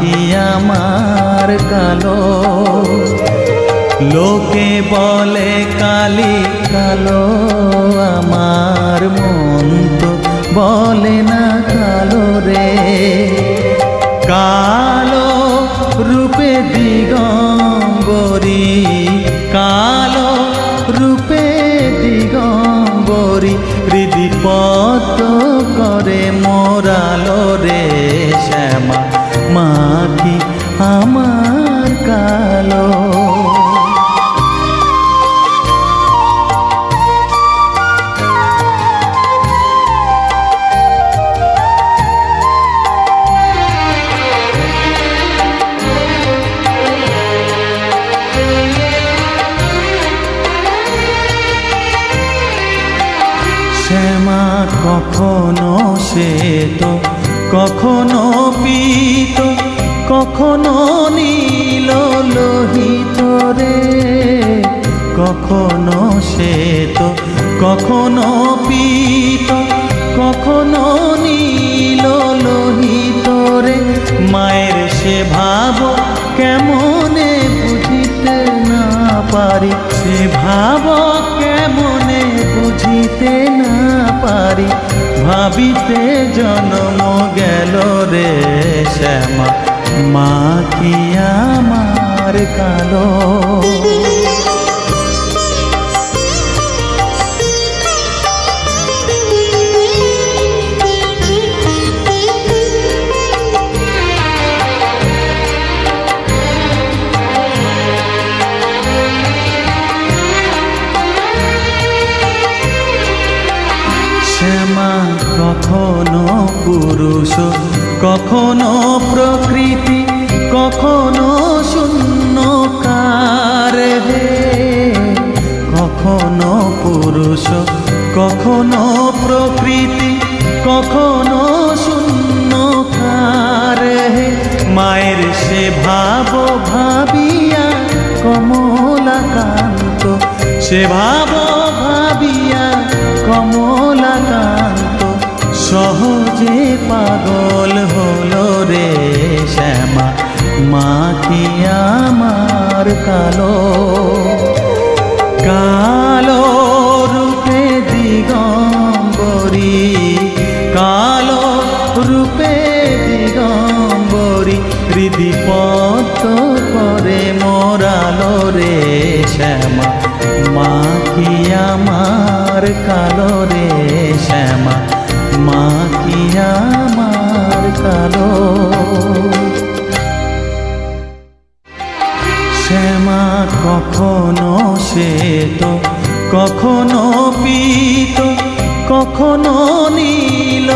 কি আমার কালো। লোকে বলে কালি কালো, আমার মন তো বলে না কালো রে। কালো রূপে দিগম্বরী, কালো রূপে দিগম্বরী, হৃদিপত করে মোরালো রে শ্যামা, মা কি আমার কালো। শ্যামা কখনো শ্বেত, কখনো পীত, কখনো নীল লোহিত রে। কখনো শ্বেত, কখনো পীত, কখনো নীল লোহিত রে। মায়ের সে ভাব কেমনে বুঝিতে না পারি, সে ভাব কেমনে বুঝিতে না পারি, ভাবিতে জন্ম গেল রে শ্যামা, মা কি আমার কালো। শ্যামা কখনো পুরুষ, কখনো প্রকৃতি, কখনো শূন্যকার হে। কখনো পুরুষ, কখনো প্রকৃতি, কখনো শূন্যকার হে। মায়ের সে ভাব ভাবিয়া কমলাকান্ত, সে ভাব ভাবিয়া কমলাকান্ত, সহজে পাগল হলো রে শ্যামা, মা কি আমার কালো। কালো রূপে দিগম্বরী, কালো রূপে দিগম্বরী, হৃদিপত করে মোরালো রে শ্যামা, মা কি আমার কালো রে শ্যামা, মা কি আমার কালো। শ্যামা কখনো শ্বেত, কখনো পীত, কখনো নীল।